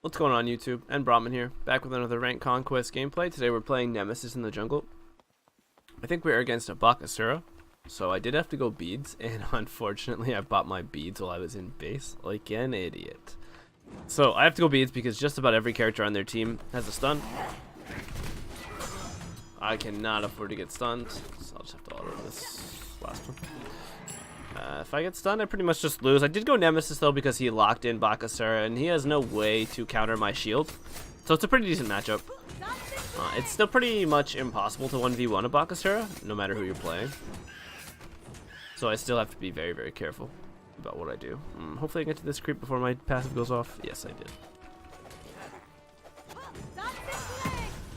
What's going on, YouTube? And Brahman here, back with another ranked Conquest gameplay. Today we're playing Nemesis in the jungle. I think we're against a Bakasura, so I did have to go beads, and unfortunately I bought my beads while I was in base, like an idiot. So I have to go beads because just about every character on their team has a stun. I cannot afford to get stunned, so I'll just have to auto this last one. If I get stunned, I pretty much just lose. I did go Nemesis, though, because he locked in Bakasura, and he has no way to counter my shield. So it's a pretty decent matchup. It's still pretty much impossible to 1v1 a Bakasura, no matter who you're playing. So I still have to be very, very careful about what I do. Hopefully I get to this creep before my passive goes off. Yes, I did.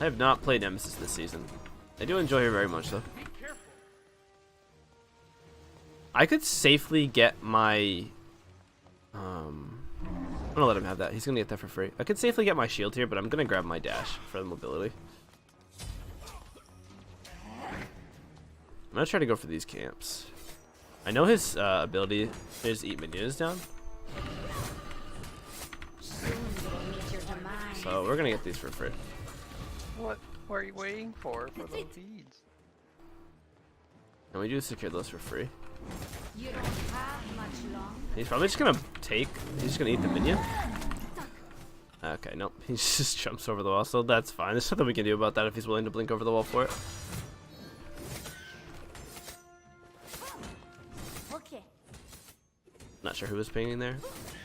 I have not played Nemesis this season. I do enjoy her very much, though. I could safely get my I'm gonna let him have that. He's gonna get that for free. I could safely get my shield here, but I'm gonna grab my dash for the mobility. I'm gonna try to go for these camps. I know his ability is eat minions down, so we're gonna get these for free. What are you waiting for those beads? And we do secure those for free. You don't have much long. He's probably just gonna he's just gonna eat the minion. Okay, nope, he just jumps over the wall, so that's fine. There's nothing we can do about that if he's willing to blink over the wall for it. Okay. Not sure who was pinging there.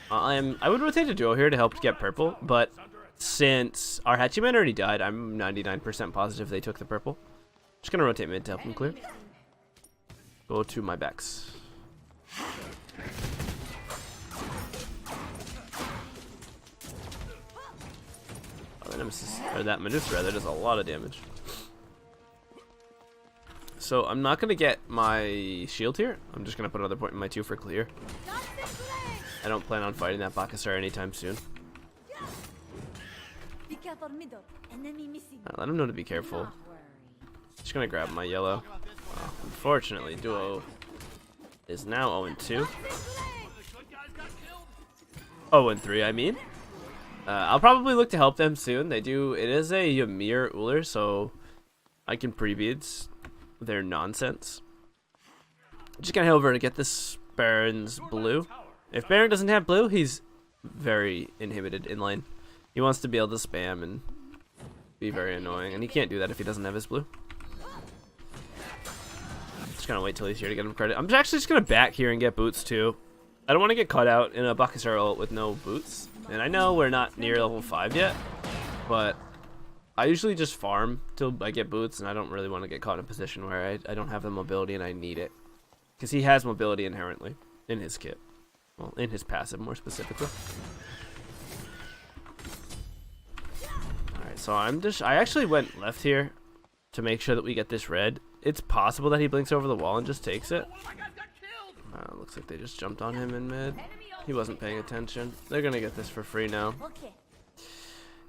I would rotate a duo here to help get purple, but since our Hachiman already died, I'm 99% positive they took the purple. Just gonna rotate mid to help him clear. Go to my backs. Oh, the Nemesis, or that Medusa rather, does a lot of damage. So I'm not gonna get my shield here. I'm just gonna put another point in my 2 for clear. I don't plan on fighting that Bakasura anytime soon. Let him know to be careful. Just gonna grab my yellow. Unfortunately, duo is now 0-2. 0-3, I mean. I'll probably look to help them soon. It is a Ymir Uller, so I can pre-beads their nonsense. I'm just gonna head over to get this Baron's blue. If Baron doesn't have blue, he's very inhibited in lane. He wants to be able to spam and be very annoying, and he can't do that if he doesn't have his blue. Just gonna wait till he's here to get him credit. I'm actually just gonna back here and get boots too. I don't want to get caught out in a Bakasura ult with no boots. And I know we're not near level 5 yet, but I usually just farm till I get boots, and I don't really want to get caught in a position where I don't have the mobility and I need it. Because he has mobility inherently in his kit. Well, in his passive more specifically. Alright, so I actually went left here to make sure that we get this red. It's possible that he blinks over the wall and just takes it. Looks like they just jumped on him in mid. He wasn't paying attention. They're gonna get this for free now.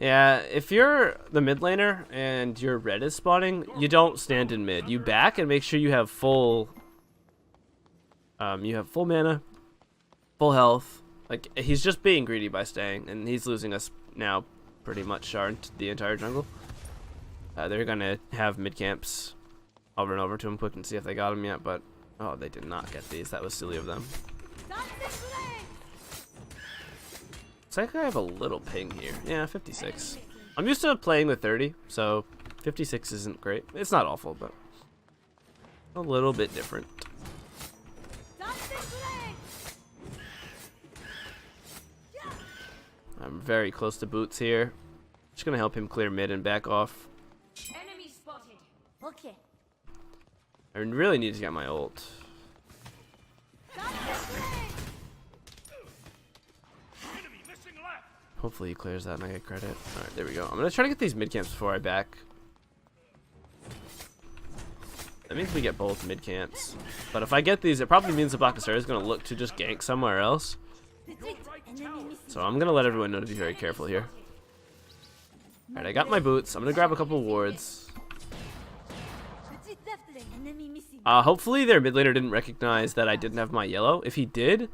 Yeah, if you're the mid laner and your red is spawning, you don't stand in mid. You back and make sure you have full mana, full health. Like, he's just being greedy by staying, and he's losing us now pretty much shard the entire jungle. They're gonna have mid camps. I'll run over to him quick and see if they got him yet, but oh, they did not get these. That was silly of them. Looks like I have a little ping here. Yeah, 56. I'm used to playing with 30, so 56 isn't great. It's not awful, but a little bit different. I'm very close to boots here. Just gonna help him clear mid and back off. Enemy spotted. Okay. I really need to get my ult. Hopefully he clears that and I get credit. Alright, there we go. I'm gonna try to get these mid camps before I back. That means we get both mid camps. But if I get these, it probably means the Bakasura is gonna look to just gank somewhere else. So I'm gonna let everyone know to be very careful here. Alright, I got my boots. I'm gonna grab a couple wards. Hopefully their mid laner didn't recognize that I didn't have my yellow. If he did,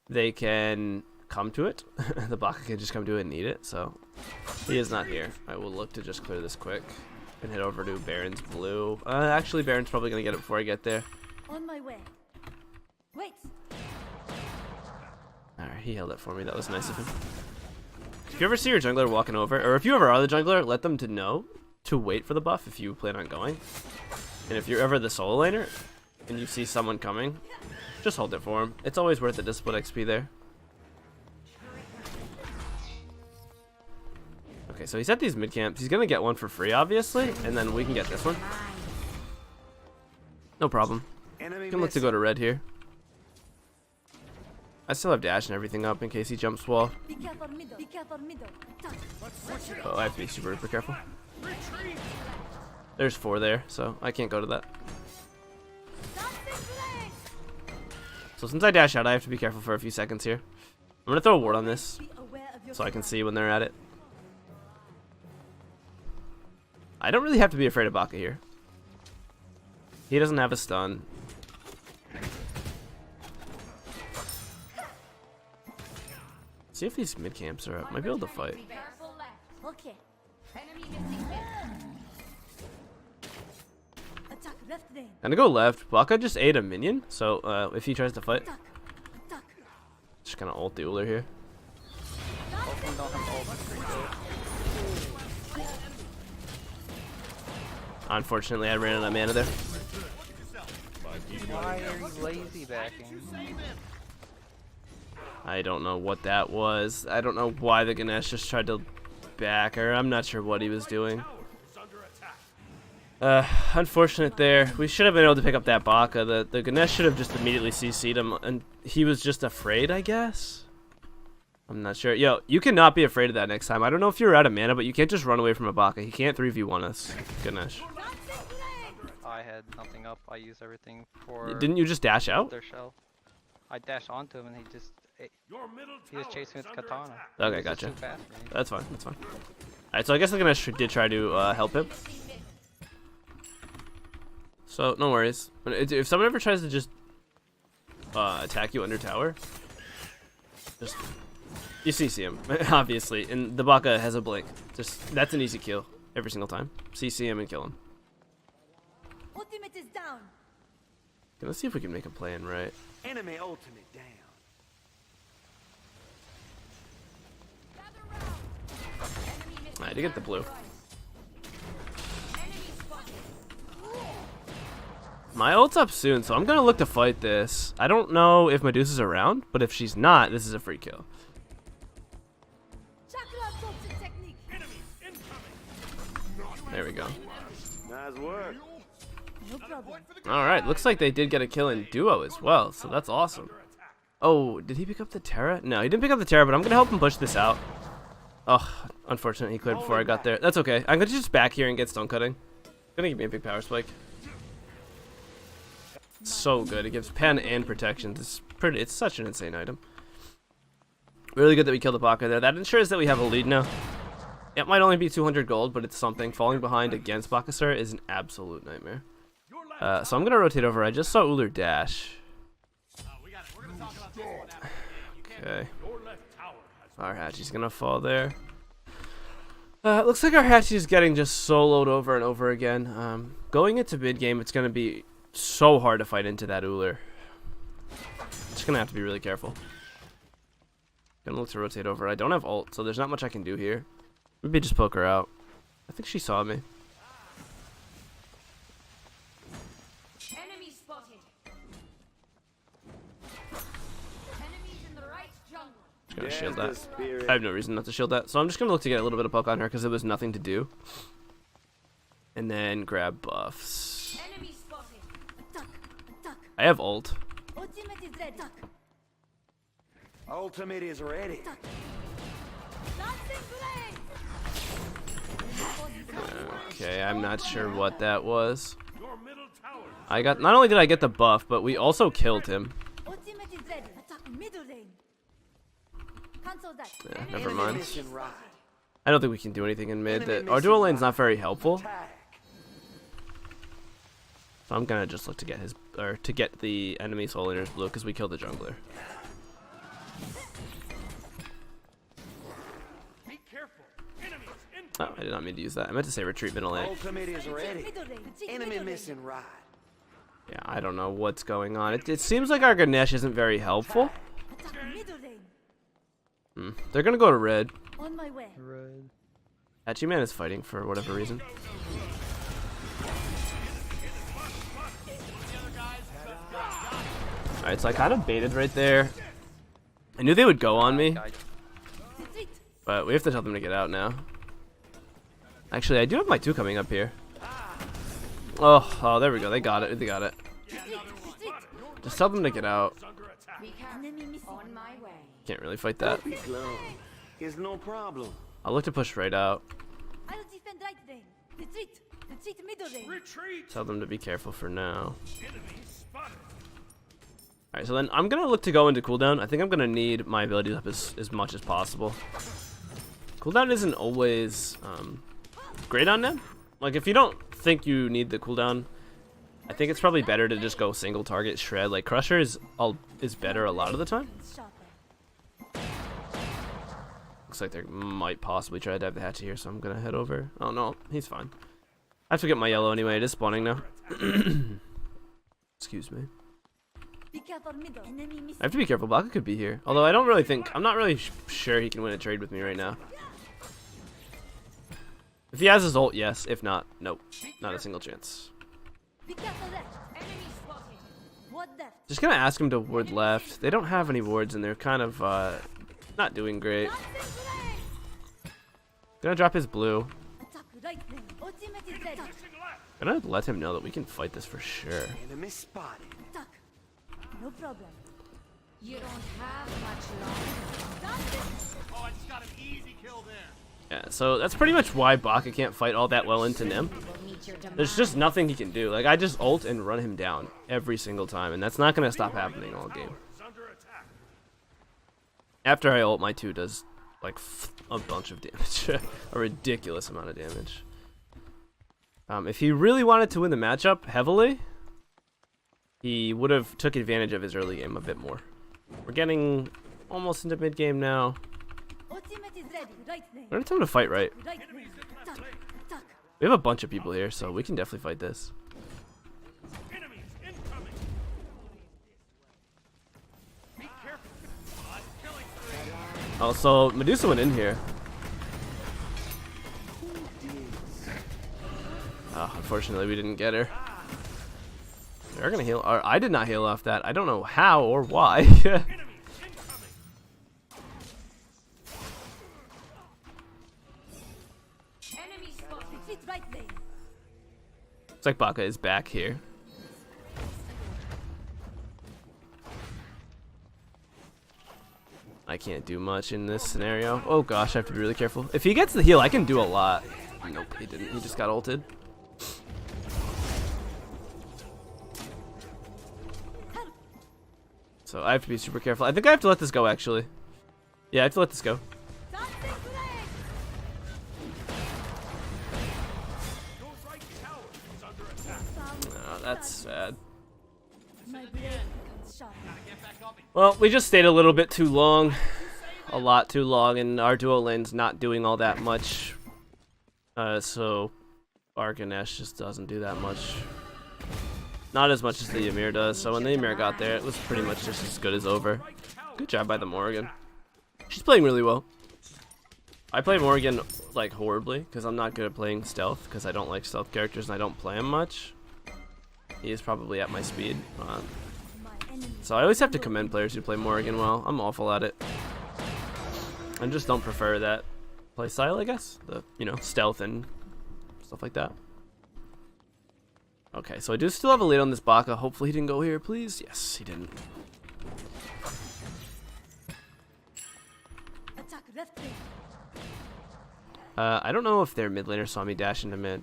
they can come to it. The Baka can just come to it and eat it, so he is not here. I will look to just clear this quick and head over to Baron's blue. Actually, Baron's probably going to get it before I get there. On my way. Wait. Alright, he held it for me. That was nice of him. If you ever see your jungler walking over, or if you ever are the jungler, let them to know to wait for the buff if you plan on going. And if you're ever the solo laner and you see someone coming, just hold it for him. It's always worth it to split XP there. Okay, so he's at these mid camps. He's gonna get one for free, obviously, and then we can get this one. No problem. You can look to go to red here. I still have dash and everything up in case he jumps wall. Oh, I have to be super careful. There's 4 there, so I can't go to that. So since I dash out, I have to be careful for a few seconds here. I'm gonna throw a ward on this so I can see when they're at it. I don't really have to be afraid of Baka here. He doesn't have a stun. See if these mid camps are up. Might be able to fight. Okay. Enemy missing mid. Attack left lane. Gonna go left. Baka just ate a minion, so if he tries to fight, just gonna ult the Uller here. Unfortunately, I ran out of mana there. Why are you lazy backing? I don't know what that was. I don't know why the Ganesh just tried to back her. I'm not sure what he was doing. Unfortunate there. We should have been able to pick up that Baka. The Ganesh should have just immediately CC'd him, and he was just afraid, I guess. I'm not sure. Yo, you cannot be afraid of that next time. I don't know if you're out of mana, but you can't just run away from a Baka. He can't 3v1 us. Ganesh. I had nothing up. I used everything for. Didn't you just dash out? Their shell. I dashed onto him and he was chasing with katana. Okay, gotcha. Too fast for me. That's fine. That's fine. Alright, so I guess the Ganesh did try to help him. So, no worries. If someone ever tries to just attack you under tower, just you CC him, obviously. And the Baka has a blink. Just that's an easy kill every single time. CC him and kill him. Ultimate is down. Okay, let's see if we can make him play in right. Enemy ultimate down. Alright, to get the blue. My ult's up soon, so I'm gonna look to fight this. I don't know if Medusa's around, but if she's not, this is a free kill. There we go. Nice work. No problem. Alright, looks like they did get a kill in duo as well, so that's awesome. Oh, did he pick up the Terra? No, he didn't pick up the Terra, but I'm gonna help him push this out. Oh, unfortunately he cleared before I got there. That's okay. I'm gonna just back here and get stone cutting. Gonna give me a big power spike. So good. It gives pen and protections. It's such an insane item. Really good that we killed the Baka there. That ensures that we have a lead now. It might only be 200 gold, but it's something. Falling behind against Bakasura is an absolute nightmare. So I'm gonna rotate over. I just saw Uller dash. Okay. Our Hachi's gonna fall there. It looks like our Hachi is getting just soloed over and over again. Going into mid game, it's gonna be so hard to fight into that Uller. Just gonna have to be really careful. Gonna look to rotate over. I don't have ult, so there's not much I can do here. Maybe just poke her out. I think she saw me. Enemy spotted. Enemies in the right jungle. Just gonna shield that. I have no reason not to shield that, so I'm just gonna look to get a little bit of poke on her because there was nothing to do. And then grab buffs. Enemy spotted. Attack. Attack. I have ult. Ultimate is ready. Attack. Ultimate is ready. Dancing blade. Okay, I'm not sure what that was. I got. Not only did I get the buff, but we also killed him. Ultimate is ready. Attack middle lane. Cancel that. Yeah, never mind. Mission right. I don't think we can do anything in mid. Our dual lane's not very helpful. Attack. So I'm gonna just look to get his to get the enemy soul laner's blue because we killed the jungler. Oh, I did not mean to use that. I meant to say retreat middle lane. Ultimate is ready. Middle lane. Retreat Enemy middle lane. missing right. Yeah, I don't know what's going on. It seems like our Ganesh isn't very helpful. Attack middle lane. They're gonna go to red. On my way. Red. Hachiman is fighting for whatever reason. Alright, so I kind of baited right there. I knew they would go on me, Retreat. but we have to tell them to get out now. Actually, I do have my 2 coming up here. Oh, there we go. They got it. They got it. Retreat. Just tell them to get out. Enemy missing. On my way. Can't really fight that. Be slow. It's no problem. I'll look to push right out. I'll defend right lane. Retreat. Retreat middle lane. Tell them to be careful for now. Alright, so then I'm going to look to go into cooldown. I think I'm going to need my abilities up as much as possible. Cooldown isn't always great on them. Like, if you don't think you need the cooldown, I think it's probably better to just go single target shred. Like, Crusher is better a lot of the time. Sharper. Looks like they might possibly try to dive the hatchet here, so I'm going to head over. Oh, no, he's fine. I have to get my yellow anyway. It is spawning now. Excuse me. Be careful middle. Enemy missing. I have to be careful. Baka could be here. Although I don't really think... I'm not really sure he can win a trade with me right now. If he has his ult, yes. If not, nope. Not a single chance. Be careful left. Enemy spotted. Ward left. Just gonna ask him to ward left. They don't have any wards and they're kind of not doing great. Gonna drop his blue. Attack right lane. Ultimate is ready. Gonna let him know that we can fight this for sure. Enemy spotted. Attack. No problem. You don't have much longer. Yeah, so that's pretty much why Baka can't fight all that well into Nim. Will meet your demands. There's just nothing he can do. Like, I just ult and run him down every single time, and that's not gonna stop happening all game. After I ult, my 2 does like a bunch of damage, a ridiculous amount of damage. If he really wanted to win the matchup heavily, he would have took advantage of his early game a bit more. We're getting almost into mid game now. Ultimate is ready. Right lane. We're gonna tell him to fight right. Right lane. Attack. Attack. We have a bunch of people here, so we can definitely fight this. Also, Medusa went in here. Oh, unfortunately, we didn't get her. They're gonna heal. Or I did not heal off that. I don't know how or why. Enemy spotted. Retreat right lane. Looks like Baka is back here. I can't do much in this scenario. Oh gosh, I have to be really careful. If he gets the heal, I can do a lot. Nope, he didn't. He just got ulted. So I have to be super careful. I think I have to let this go, actually. Yeah, I have to let this go. Dancing flame. Oh, that's sad. My blade becomes sharper. Well, we just stayed a little bit too long. A lot too long, and our duo lane's not doing all that much. So our Ganesh just doesn't do that much. Not as much as the Ymir does, so when the Ymir got there, it was pretty much just as good as over. Good job by the Morrigan. She's playing really well. I play Morrigan, like, horribly, because I'm not good at playing stealth, because I don't like stealth characters and I don't play him much. He is probably at my speed. My enemy. So I always have to commend players who play Morrigan well. I'm awful at it. I just don't prefer that play style, I guess. The, you know, stealth and stuff like that. Okay, so I do still have a lead on this Baka. Hopefully he didn't go here, please. Yes, he didn't. Attack left lane. I don't know if their mid laner saw me dash into mid.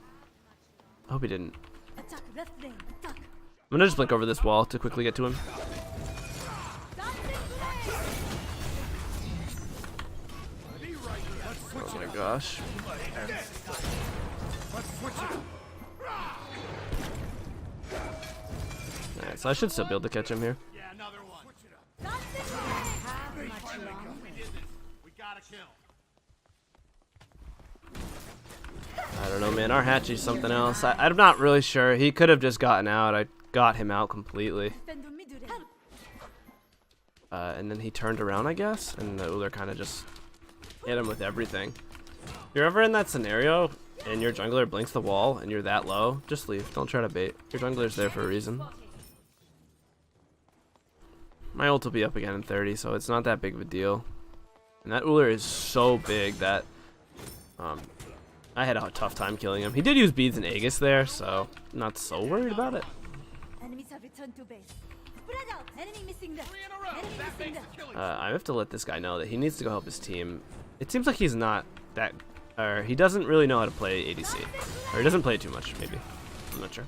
I hope he didn't. Attack left lane. Attack. I'm gonna just blink over this wall to quickly get to him. Dancing flame. Oh my gosh. Alright, so I should still be able to catch him here. Dancing flame. Have much longer. don't know, man. Our Hachi's something else. I'm not really sure. He could have just gotten out. I got him out completely. Defend the middle lane. And then he turned around, I guess, and the Uller kind of just hit him with everything. If you're ever in that scenario and your jungler blinks the wall and you're that low, just leave. Don't try to bait. Your jungler's there for a reason. My ult will be up again in 30, so it's not that big of a deal. And that Uller is so big that I had a tough time killing him. He did use beads and Aegis there, so I'm not so worried about it. Enemies have returned to base. Spread out. Enemy missing left. Enemy missing left. I have to let this guy know that he needs to go help his team. It seems like he's not that, or he doesn't really know how to play ADC, or he doesn't play it too much. Maybe, I'm not sure.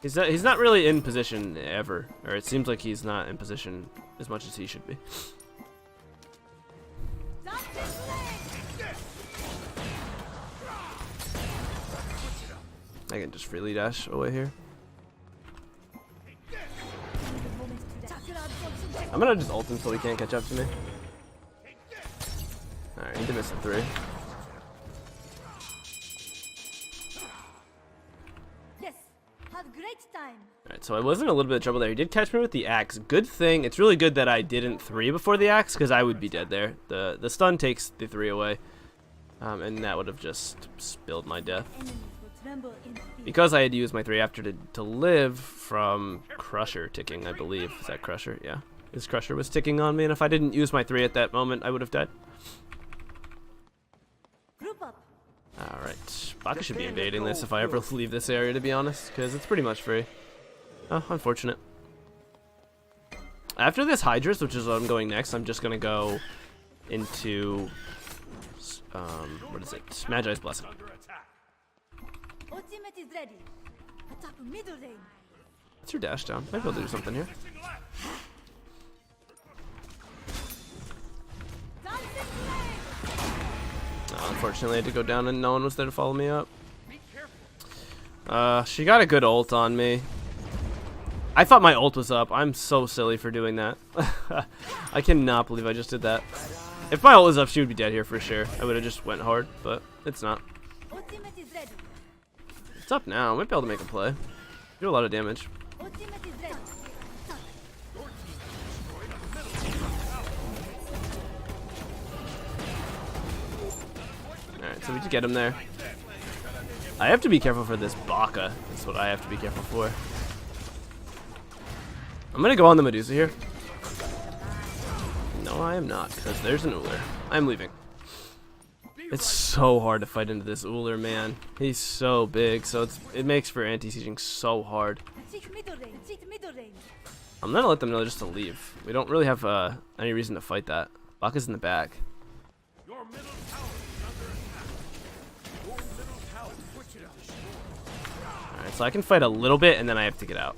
He's not really in position ever, or it seems like he's not in position as much as he should be. I can just freely dash away here. I'm gonna just ult him so he can't catch up to me. Alright, he did miss a 3. Yes. Have great time. Alright, so I was in a little bit of trouble there. He did catch me with the axe. Good thing. It's really good that I didn't 3 before the axe, because I would be dead there. The stun takes the 3 away. And that would have just spilled my death. Enemies will tremble in fear. Because I had to use my 3 after to live from Crusher ticking, I believe. Is that Crusher? Yeah. His Crusher was ticking on me, and if I didn't use my 3 at that moment, I would have died. Group up. Alright. Baka should be invading this if I ever leave this area, to be honest, because it's pretty much free. Oh, unfortunate. After this Hydrus, which is what I'm going next, I'm just going to go into... what is it? Magi's Blessing. Ultimate is ready. Attack middle lane. What's your dash down? Might be able to do something here. Unfortunately, I had to go down and no one was there to follow me up. She got a good ult on me. I thought my ult was up. I'm so silly for doing that. I cannot believe I just did that. If my ult was up, she would be dead here for sure. I would have just went hard, but it's not. Ultimate is ready. It's up now. I might be able to make a play. Do a lot of damage. Ultimate is ready. Alright, so we just get him there. I have to be careful for this Baka. That's what I have to be careful for. I'm gonna go on the Medusa here. No, I am not, because there's an Uller. I'm leaving. It's so hard to fight into this Uller, man. He's so big, so it makes for anti-sieging so hard. Seek middle lane. Seek middle lane. I'm gonna let them know just to leave. We don't really have any reason to fight that. Baka's in the back. Alright, so I can fight a little bit, and then I have to get out.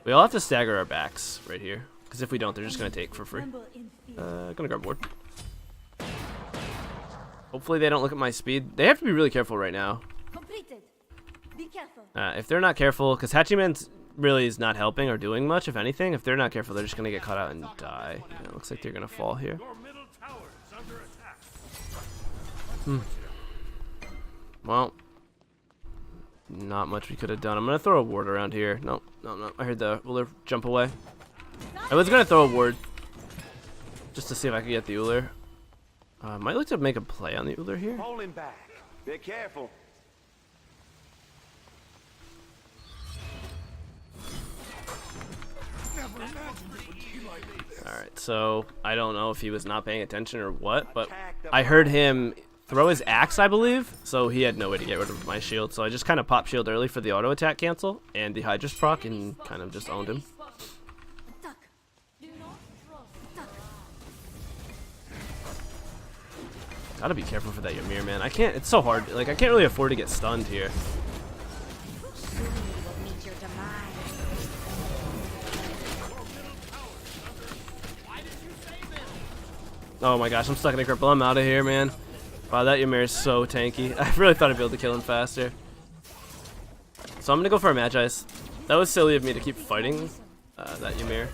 We all have to stagger our backs right here, because if we don't, they're just going to take for free. Tremble in fear. Gonna grab ward. Hopefully they don't look at my speed. They have to be really careful right now. Completed. Be careful. If they're not careful, because Hachiman really is not helping or doing much, if anything. If they're not careful, they're just going to get caught out and die. Yeah, it looks like they're going to fall here. Well, not much we could have done. I'm going to throw a ward around here. No. I heard the Uller jump away. I was going to throw a ward just to see if I could get the Uller. Might look to make a play on the Uller here. Hold him back. Be careful. Alright, so I don't know if he was not paying attention or what, but I heard him throw his axe, I believe, so he had no way to get rid of my shield. So I just kind of popped shield early for the auto attack cancel and the Hydrus proc and kind of just owned him. Attack. Do not trust. Attack. Gotta be careful for that Ymir, man. I can't, it's so hard. Like, I can't really afford to get stunned here. Soon you will meet your demise. Oh my gosh, I'm stuck in a cripple. I'm out of here, man. Wow, that Ymir is so tanky. I really thought I'd be able to kill him faster. So I'm gonna go for a Magi's. That was silly of me to keep fighting that Ymir.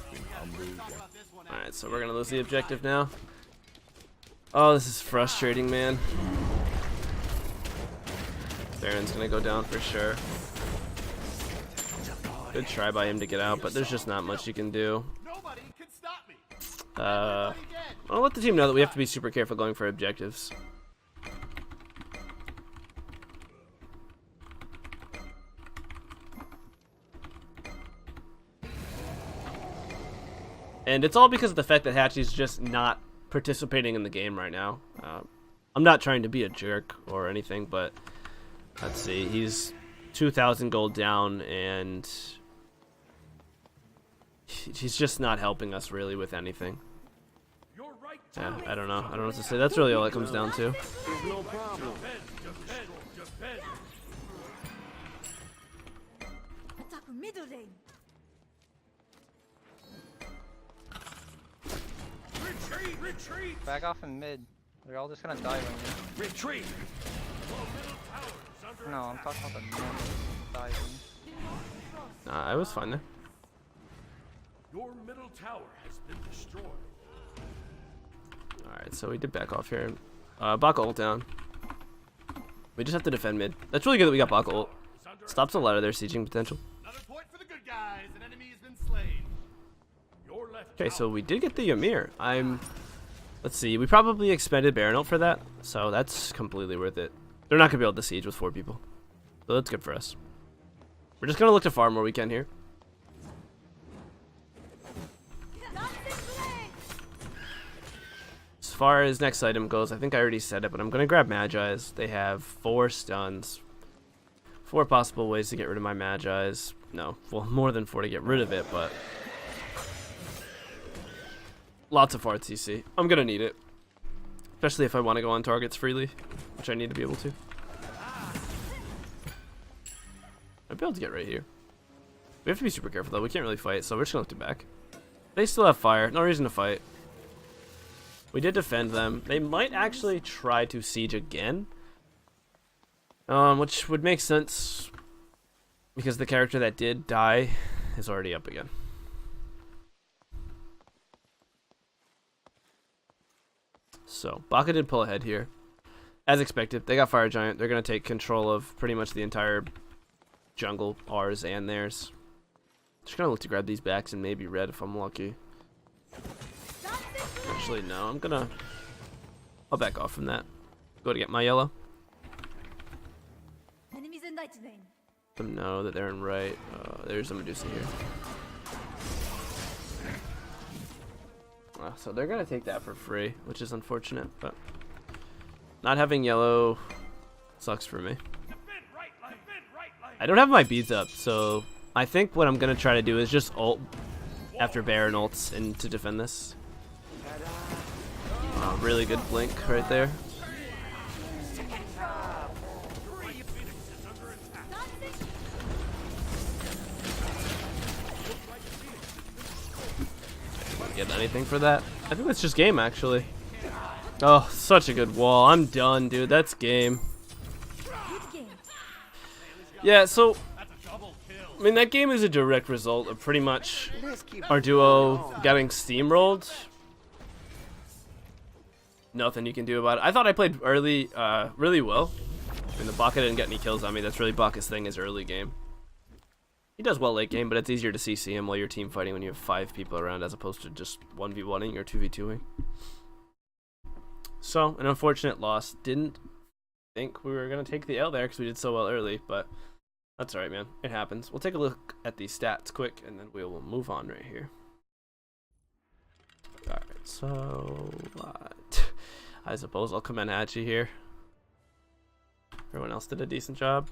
Alright, so we're gonna lose the objective now. Oh, this is frustrating, man. Baron's gonna go down for sure. Good try by him to get out, but there's just not much you can do. I'll let the team know that we have to be super careful going for objectives. And it's all because of the fact that Hachi's just not participating in the game right now. I'm not trying to be a jerk or anything, but let's see, he's 2,000 gold down, and he's just not helping us really with anything. Yeah, I don't know. I don't know what to say. That's really all it comes down to. There's no problem. Attack middle lane. Retreat! Back off in mid. They're all just gonna die when you... Retreat! No, I'm talking about the Nemesis diving. Nah, I was fine there. Your middle tower has been destroyed. Alright, so we did back off here. Baka ult down. We just have to defend mid. That's really good that we got Baka ult. Stops a lot of their sieging potential. Another point for the good guys. An enemy has been slain. Your left Okay, so we did get the Ymir. Let's see, we probably expended Baron ult for that, so that's completely worth it. They're not going to be able to siege with 4 people. So that's good for us. We're just going to look to farm where we can here. As far as next item goes, I think I already said it, but I'm going to grab Magi's. They have 4 stuns. 4 possible ways to get rid of my Magi's. No, well, more than 4 to get rid of it, but... lots of hard CC. I'm going to need it. Especially if I want to go on targets freely, which I need to be able to. I'd be able to get right here. We have to be super careful though. We can't really fight, so we're just going to look to back. They still have fire. No reason to fight. We did defend them. They might actually try to siege again. Which would make sense because the character that did die is already up again. So, Baka did pull ahead here. As expected, they got Fire Giant. They're going to take control of pretty much the entire jungle, ours and theirs. Just going to look to grab these backs and maybe red if I'm lucky. Actually, no. I'll back off from that. Go to get my yellow. Enemies in night lane. Let them know that they're in right. There's a Medusa here. So they're going to take that for free, which is unfortunate, but not having yellow sucks for me. I don't have my beads up, so I think what I'm going to try to do is just ult after Baron ults and to defend this. Really good blink right there. Get anything for that? I think that's just game actually. Oh, such a good wall. I'm done, dude. That's game. Yeah, so I mean that game is a direct result of pretty much our duo getting steamrolled. Nothing you can do about it. I thought I played early really well. I mean the Baka didn't get any kills on me. That's really Baka's thing, is early game. He does well late game, but it's easier to CC him while you're team fighting when you have 5 people around as opposed to just 1v1ing or 2v2ing. So, an unfortunate loss. Didn't think we were going to take the L there because we did so well early, but that's alright, man. It happens. We'll take a look at these stats quick, and then we will move on right here. Alright, so... I suppose I'll come in at you here. Everyone else did a decent job.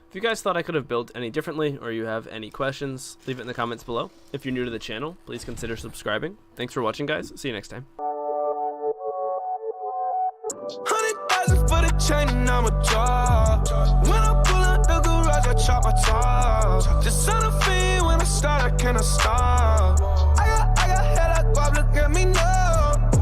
If you guys thought I could have built any differently or you have any questions, leave it in the comments below. If you're new to the channel, please consider subscribing. Thanks for watching, guys. See you next time. 100,000 for the chain and I'm a job. When I pull out the garage, I chop my top. Just on a fiend when I start, I cannot stop.